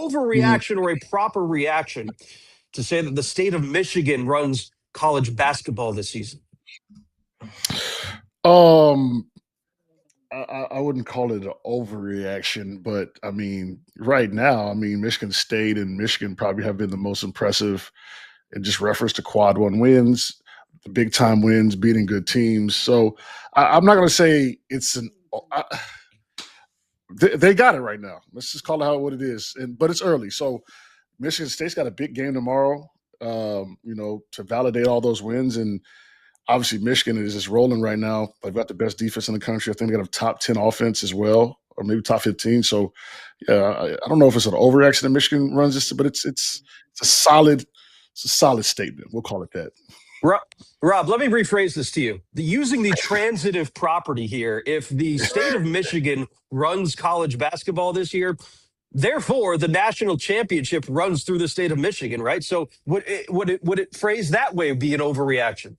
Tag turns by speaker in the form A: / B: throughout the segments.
A: overreaction or a proper reaction to say that the state of Michigan runs college basketball this season?
B: Um, I wouldn't call it an overreaction, but I mean, right now, I mean, Michigan State and Michigan probably have been the most impressive in just reference to quad one wins, the big time wins, beating good teams. So I'm not going to say it's an. They got it right now. Let's just call it what it is. But it's early, so Michigan State's got a big game tomorrow. To validate all those wins, and obviously Michigan is just rolling right now. They've got the best defense in the country. I think they got a top 10 offense as well, or maybe top 15. So, yeah, I don't know if it's an overreaction that Michigan runs this, but it's a solid statement. We'll call it that.
A: Rob, let me rephrase this to you. Using the transitive property here, if the state of Michigan runs college basketball this year, therefore the national championship runs through the state of Michigan, right? So would it phrase that way be an overreaction?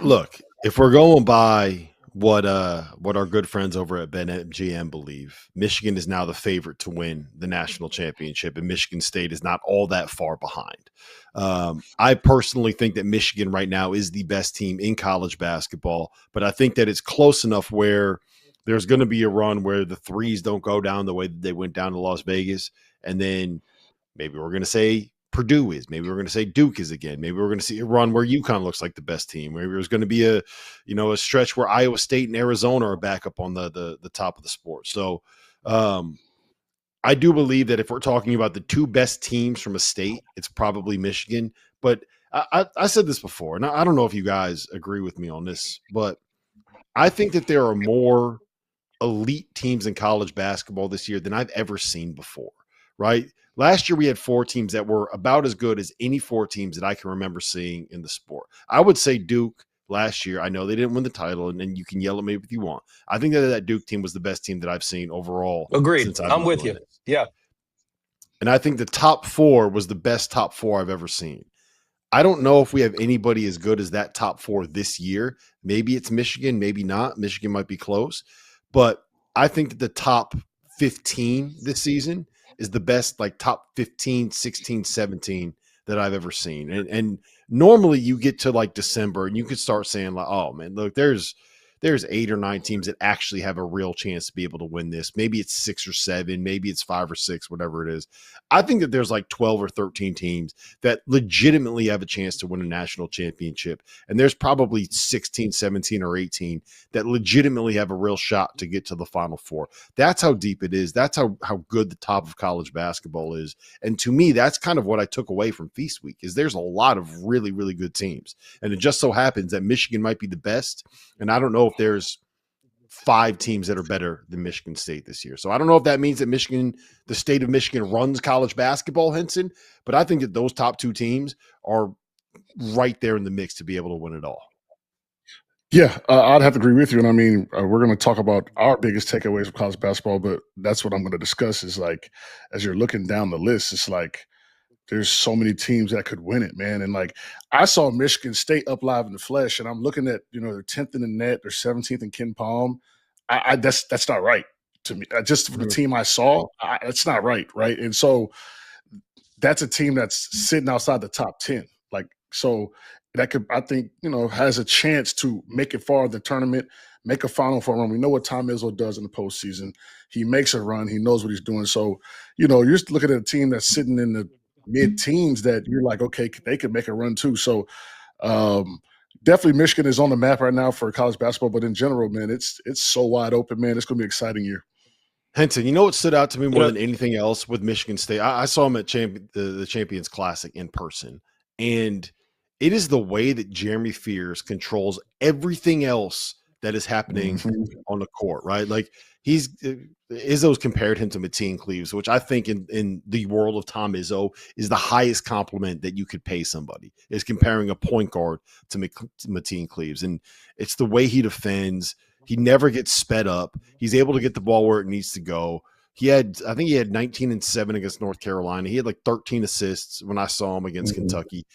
C: Look, if we're going by what our good friends over at BetMGM believe, Michigan is now the favorite to win the national championship, and Michigan State is not all that far behind. I personally think that Michigan right now is the best team in college basketball, but I think that it's close enough where there's going to be a run where the threes don't go down the way that they went down to Las Vegas, and then maybe we're going to say Purdue is. Maybe we're going to say Duke is again. Maybe we're going to see a run where UConn looks like the best team. Maybe there's going to be a stretch where Iowa State and Arizona are back up on the top of the sport. So I do believe that if we're talking about the two best teams from a state, it's probably Michigan. But I said this before, and I don't know if you guys agree with me on this, but I think that there are more elite teams in college basketball this year than I've ever seen before, right? Last year, we had four teams that were about as good as any four teams that I can remember seeing in the sport. I would say Duke last year. I know they didn't win the title, and you can yell at me if you want. I think that Duke team was the best team that I've seen overall.
A: Agreed.
C: Since
A: I'm with you.
C: This.
A: Yeah.
C: And I think the top four was the best top four I've ever seen. I don't know if we have anybody as good as that top four this year. Maybe it's Michigan, maybe not. Michigan might be close. But I think that the top 15 this season is the best, like top 15, 16, 17 that I've ever seen. And normally you get to like December and you could start saying like, oh man, look, there's 8 or 9 teams that actually have a real chance to be able to win this. Maybe it's 6 or 7, maybe it's 5 or 6, whatever it is. I think that there's like 12 or 13 teams that legitimately have a chance to win a national championship. And there's probably 16, 17, or 18 that legitimately have a real shot to get to the Final Four. That's how deep it is. That's how good the top of college basketball is. And to me, that's kind of what I took away from Feast Week is there's a lot of really, really good teams. And it just so happens that Michigan might be the best. And I don't know if there's 5 teams that are better than Michigan State this year. So I don't know if that means that the state of Michigan runs college basketball, Henson, but I think that those top 2 teams are right there in the mix to be able to win it all.
B: Yeah, I'd have to agree with you. And I mean, we're going to talk about our biggest takeaways of college basketball, but that's what I'm going to discuss is like, as you're looking down the list, it's like, there's so many teams that could win it, man. And like I saw Michigan State up live in the flesh, and I'm looking at they're 10th in the net, they're 17th in Ken Palm. That's not right to me. Just for the team I saw, it's not right, And so that's a team that's sitting outside the top 10. Like so that could I think has a chance to make it far in the tournament, make a Final Four run. We know what Tom Izzo does in the postseason. He makes a run. He knows what he's doing. So you're just looking at a team that's sitting in the mid-teens that you're like, okay, they could make a run too. So definitely Michigan is on the map right now for college basketball, but in general, man, it's so wide open, man. It's going to be an exciting year.
C: Henson, you know what stood out to me more than anything else with Michigan State? I saw him at the Champions Classic in person, and it is the way that Jeremy Fears controls everything else that is happening on the court, right? Like Izzo's compared him to Mateen Cleaves, which I think in the world of Tom Izzo is the highest compliment that you could pay somebody, is comparing a point guard to Mateen Cleaves. And it's the way he defends. He never gets sped up. He's able to get the ball where it needs to go. I think he had 19 and 7 against North Carolina. He had like 13 assists when I saw him against Kentucky.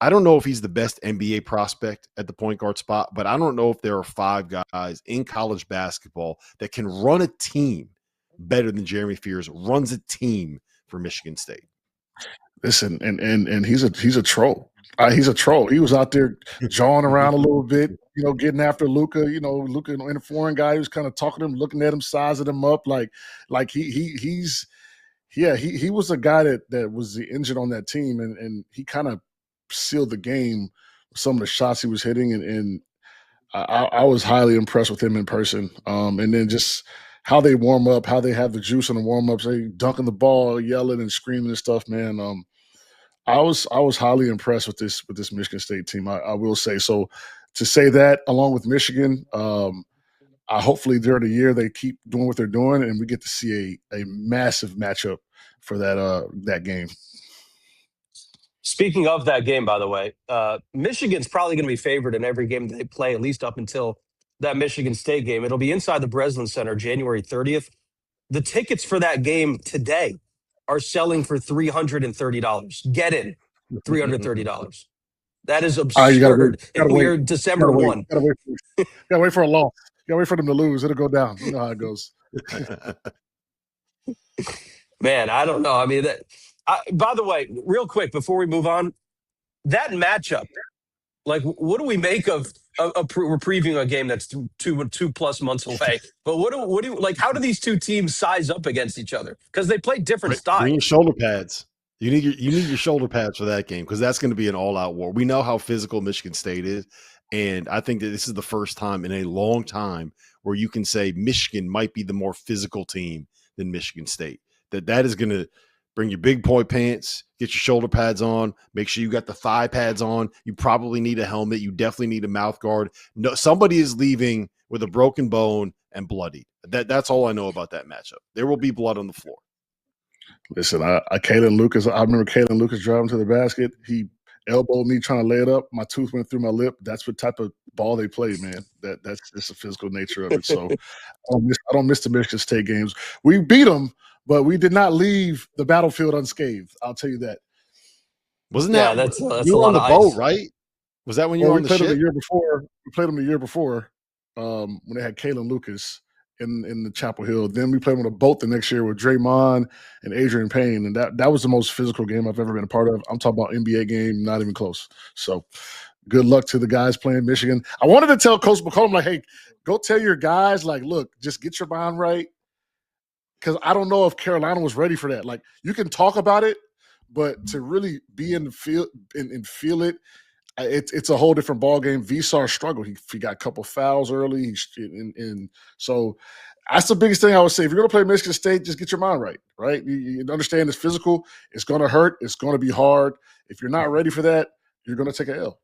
C: I don't know if he's the best NBA prospect at the point guard spot, but I don't know if there are 5 guys in college basketball that can run a team better than Jeremy Fears, runs a team for Michigan State.
B: Listen, and he's a troll. He's a troll. He was out there jawing around a little bit, getting after Luca. Luca, and a foreign guy, he was kind of talking to him, looking at him, sizing him up, like he was a guy that was the engine on that team, and he kind of sealed the game with some of the shots he was hitting, and I was highly impressed with him in person. And then just how they warm up, how they have the juice in the warm ups, they dunking the ball, yelling and screaming and stuff, man. I was highly impressed with this Michigan State team. I will say so. To say that, along with Michigan, hopefully during the year they keep doing what they're doing, and we get to see a massive matchup for that game.
A: Speaking of that game, by the way, Michigan's probably going to be favored in every game that they play, at least up until that Michigan State game. It'll be inside the Breslin Center, January 30th. The tickets for that game today are selling for $330. Get in, $330. That is absurd. If we're December 1.
B: Gotta wait for a loss. Gotta wait for them to lose. It'll go down. You know how it goes.
A: Man, I don't know. I mean, by the way, real quick before we move on, that matchup, like, what do we make of? We're previewing a game that's two plus months away. But what do like? How do these two teams size up against each other? Because they play different styles.
C: Bring your shoulder pads. You need your shoulder pads for that game, because that's going to be an all-out war. We know how physical Michigan State is, and I think that this is the first time in a long time where you can say Michigan might be the more physical team than Michigan State. That is going to bring your big boy pants, get your shoulder pads on, make sure you got the thigh pads on. You probably need a helmet. You definitely need a mouth guard. No, somebody is leaving with a broken bone and bloodied. That's all I know about that matchup. There will be blood on the floor.
B: Listen, Kalen Lucas, I remember Kalen Lucas driving to the basket. He elbowed me trying to lay it up. My tooth went through my lip. That's what type of ball they play, man. That's just the physical nature of it. So I don't miss the Michigan State games. We beat them, but we did not leave the battlefield unscathed. I'll tell you that.
C: Wasn't that?
A: That's
C: you were on the boat,
A: ice.
C: right? Was that when you were on the ship?
B: We played them the year before when they had Kalen Lucas in the Chapel Hill. Then we played on a boat the next year with Draymond and Adrian Payne, and that was the most physical game I've ever been a part of. I'm talking about NBA game, not even close. So good luck to the guys playing Michigan. I wanted to tell Coach McCollum, like, hey, go tell your guys, like, look, just get your mind right, because I don't know if Carolina was ready for that. Like, you can talk about it, but to really be in the field and feel it, it's a whole different ball game. Visar struggled. He got a couple fouls early, and so that's the biggest thing I would say. If you're going to play Michigan State, just get your mind right, right? You understand it's physical. It's going to hurt. It's going to be hard. If you're not ready for that, you're going to take an L.